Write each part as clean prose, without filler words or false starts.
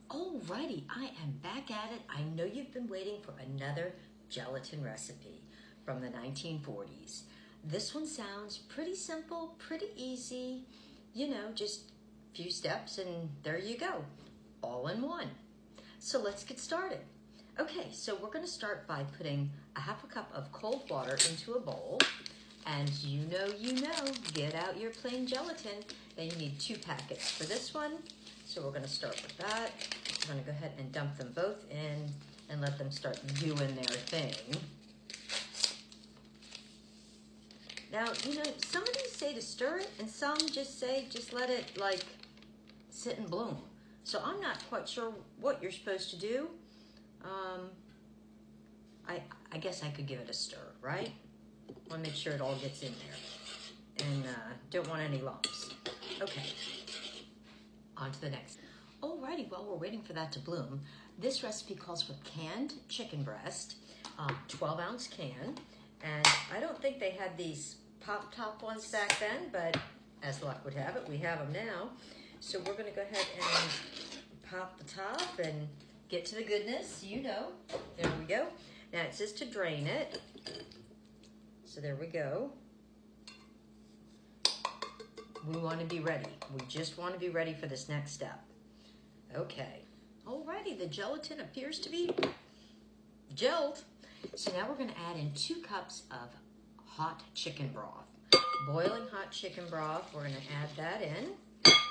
Alrighty, I am back at it. I know you've been waiting for another gelatin recipe from the 1940s. This one sounds pretty simple, pretty easy, just a few steps and there you go, all in one. So let's get started. Okay, so we're gonna start by putting a half a cup of cold water into a bowl. And you know, get out your plain gelatin. Then you need 2 packets for this one. So we're gonna start with that. We're gonna go ahead and dump them both in and let them start doing their thing. Now, some of these say to stir it and some just say just let it like sit and bloom. So I'm not quite sure what you're supposed to do. I guess I could give it a stir, right? Want to make sure it all gets in there and don't want any lumps. Okay, on to the next. Alrighty, while we're waiting for that to bloom, this recipe calls for canned chicken breast, 12-ounce can, and I don't think they had these pop-top ones back then, but as luck would have it, we have them now. So we're gonna go ahead and pop the top and get to the goodness, there we go. Now it says to drain it. So there we go. We want to be ready. We just want to be ready for this next step. Okay. Alrighty, the gelatin appears to be gelled. So now we're going to add in 2 cups of hot chicken broth. Boiling hot chicken broth. We're going to add that in.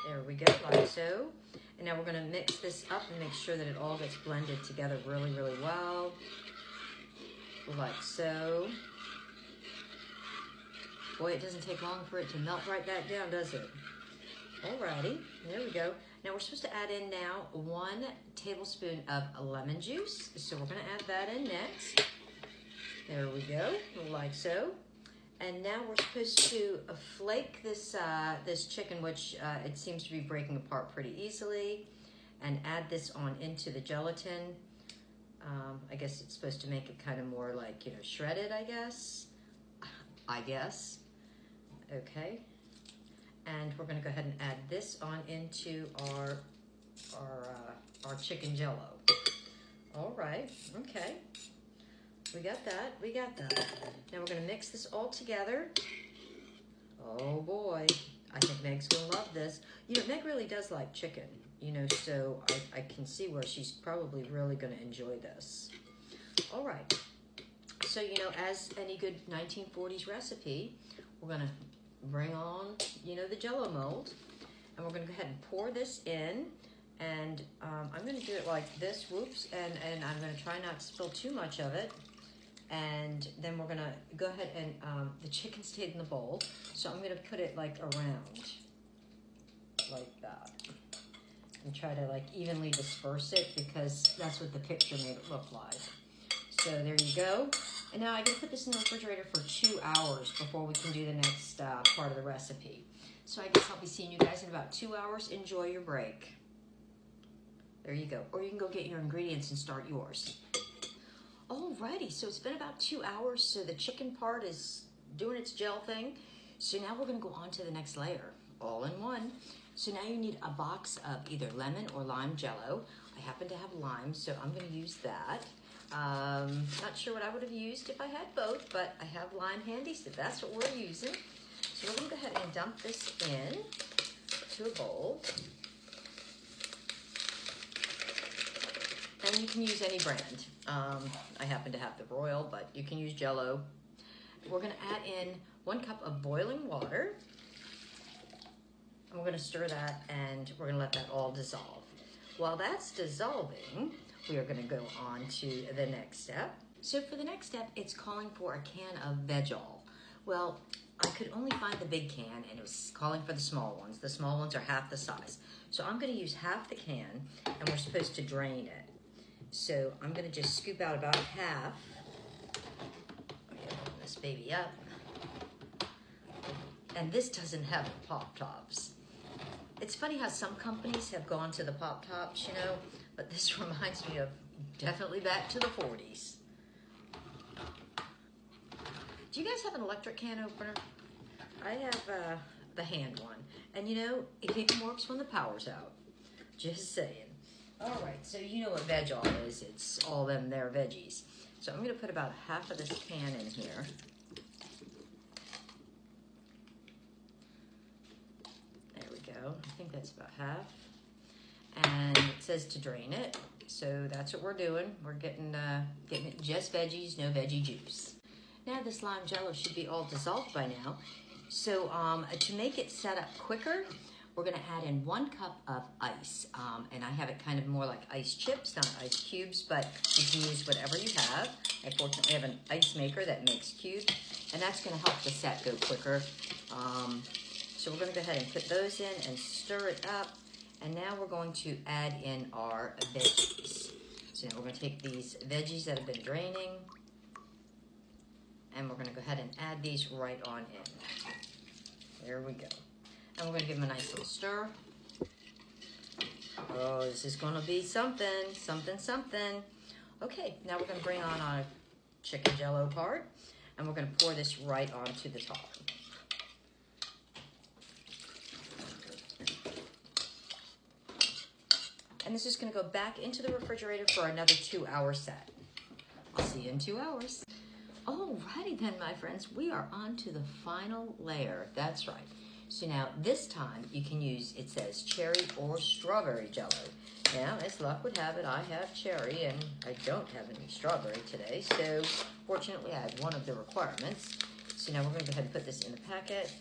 There we go, like so. And now we're going to mix this up and make sure that it all gets blended together really, really well. Like so. Boy, it doesn't take long for it to melt right back down, does it? Alrighty, there we go. Now we're supposed to add in now 1 tablespoon of lemon juice. So we're gonna add that in next. There we go, like so. And now we're supposed to flake this, this chicken, which it seems to be breaking apart pretty easily, and add this on into the gelatin. I guess it's supposed to make it kind of more like, shredded, I guess. Okay, and we're gonna go ahead and add this on into our chicken jello. All right, okay, we got that. Now we're gonna mix this all together. Oh boy, I think Meg's gonna love this. Meg really does like chicken, so I can see where she's probably really gonna enjoy this. All right, so as any good 1940s recipe, we're gonna bring on, the Jello mold, and we're gonna go ahead and pour this in, and I'm gonna do it like this, whoops, and I'm gonna try not to spill too much of it, and then we're gonna go ahead and, the chicken stayed in the bowl, so I'm gonna put it like around, like that, and try to like evenly disperse it, because that's what the picture made it look like. So there you go. And now I can put this in the refrigerator for 2 hours before we can do the next part of the recipe. So I guess I'll be seeing you guys in about 2 hours. Enjoy your break. There you go. Or you can go get your ingredients and start yours. Alrighty, so it's been about 2 hours, so the chicken part is doing its gel thing. So now we're gonna go on to the next layer, all in one. So now you need a box of either lemon or lime Jello. I happen to have lime, so I'm gonna use that. Not sure what I would have used if I had both, but I have lime handy, so that's what we're using. So we're gonna go ahead and dump this in to a bowl. And you can use any brand. I happen to have the Royal, but you can use Jello. We're gonna add in 1 cup of boiling water. And we're gonna stir that, and we're gonna let that all dissolve. While that's dissolving, we are gonna go on to the next step. So for the next step, it's calling for a can of Veg-All. Well, I could only find the big can, and it was calling for the small ones. The small ones are half the size. So I'm gonna use half the can, and we're supposed to drain it. So I'm gonna just scoop out about half. Open this baby up. And this doesn't have the pop-tops. It's funny how some companies have gone to the pop-tops, but this reminds me of definitely back to the 40s. Do you guys have an electric can opener? I have the hand one. And it even works when the power's out. Just saying. All right, so you know what veg all is. It's all them there veggies. So I'm going to put about half of this can in here. There we go. I think that's about half. And it says to drain it. So that's what we're doing. We're getting it just veggies, no veggie juice. Now this lime jello should be all dissolved by now. So to make it set up quicker, we're gonna add in 1 cup of ice. And I have it kind of more like ice chips, not ice cubes, but you can use whatever you have. I fortunately have an ice maker that makes cubes, and that's gonna help the set go quicker. So we're gonna go ahead and put those in and stir it up. And now we're going to add in our veggies. So now we're going to take these veggies that have been draining, and we're going to go ahead and add these right on in. There we go. And we're going to give them a nice little stir. Oh, this is going to be something, something, something. Okay, now we're going to bring on our chicken jello part, and we're going to pour this right onto the top. And this is going to go back into the refrigerator for another 2-hour set. I'll see you in 2 hours. Alrighty then, my friends, we are on to the final layer. That's right. So now this time you can use, it says cherry or strawberry jello. Now, as luck would have it, I have cherry and I don't have any strawberry today. So fortunately, I have one of the requirements. So now we're going to go ahead and put this in the packet.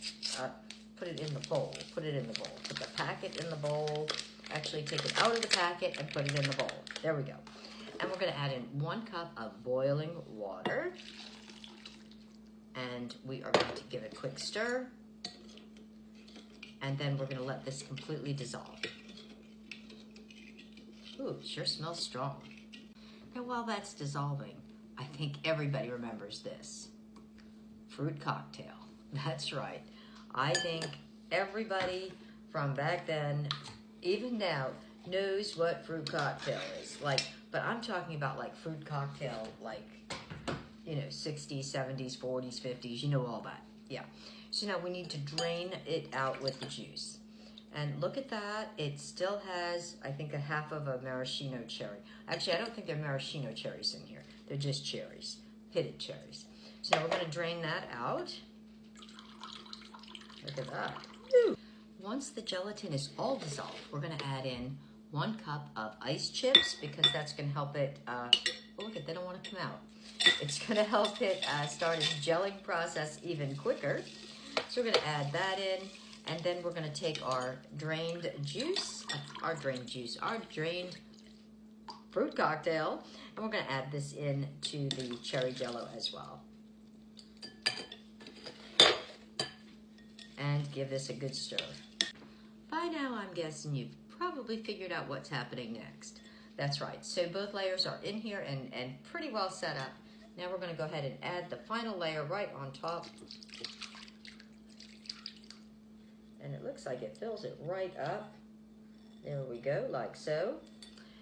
Put it in the bowl. Put it in the bowl. Put the packet in the bowl. Actually take it out of the packet and put it in the bowl. There we go. And we're going to add in 1 cup of boiling water. And we are going to give it a quick stir. And then we're going to let this completely dissolve. Ooh, it sure smells strong. Now while that's dissolving, I think everybody remembers this. Fruit cocktail. That's right. I think everybody from back then, even now, knows what fruit cocktail is. But I'm talking about like fruit cocktail, like, you know, 60s, 70s, 40s, 50s, you know all that. Yeah. So now we need to drain it out with the juice. And look at that. It still has, I think, a half of a maraschino cherry. Actually, I don't think there are maraschino cherries in here. They're just cherries, pitted cherries. So now we're going to drain that out. Look at that. Woo. Once the gelatin is all dissolved, we're going to add in 1 cup of ice chips because that's going to help it, oh, look at, they don't want to come out. It's going to help it start its gelling process even quicker. So we're going to add that in, and then we're going to take our drained fruit cocktail, and we're going to add this in to the cherry jello as well. And give this a good stir. By now, I'm guessing you've probably figured out what's happening next. That's right. So both layers are in here and pretty well set up. Now we're going to go ahead and add the final layer right on top. And it looks like it fills it right up. There we go, like so.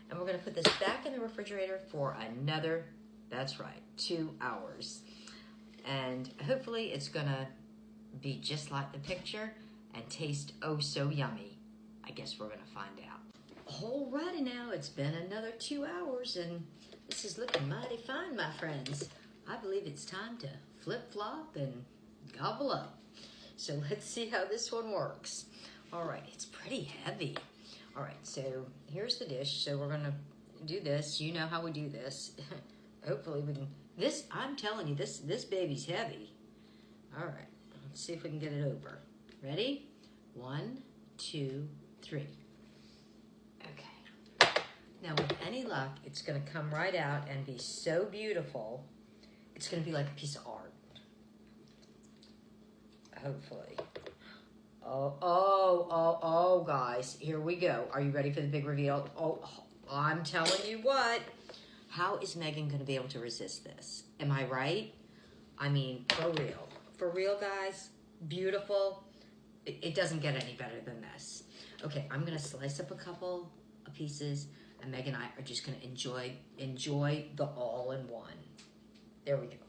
And we're going to put this back in the refrigerator for another, that's right, 2 hours. And hopefully it's going to be just like the picture and taste oh so yummy. I guess we're going to find out. Alrighty now, it's been another 2 hours and this is looking mighty fine, my friends. I believe it's time to flip-flop and gobble up. So let's see how this one works. Alright, it's pretty heavy. Alright, so here's the dish. So we're going to do this. You know how we do this. Hopefully we can, I'm telling you, this baby's heavy. Alright, let's see if we can get it over. Ready? 1, 2, 3. Okay. Now with any luck, it's going to come right out and be so beautiful. It's going to be like a piece of art. Hopefully. Oh, guys. Here we go. Are you ready for the big reveal? Oh, I'm telling you what. How is Megan going to be able to resist this? Am I right? I mean, for real. For real, guys. Beautiful. It doesn't get any better than this. Okay, I'm going to slice up a couple of pieces, and Meg and I are just going to enjoy the all-in-one. There we go.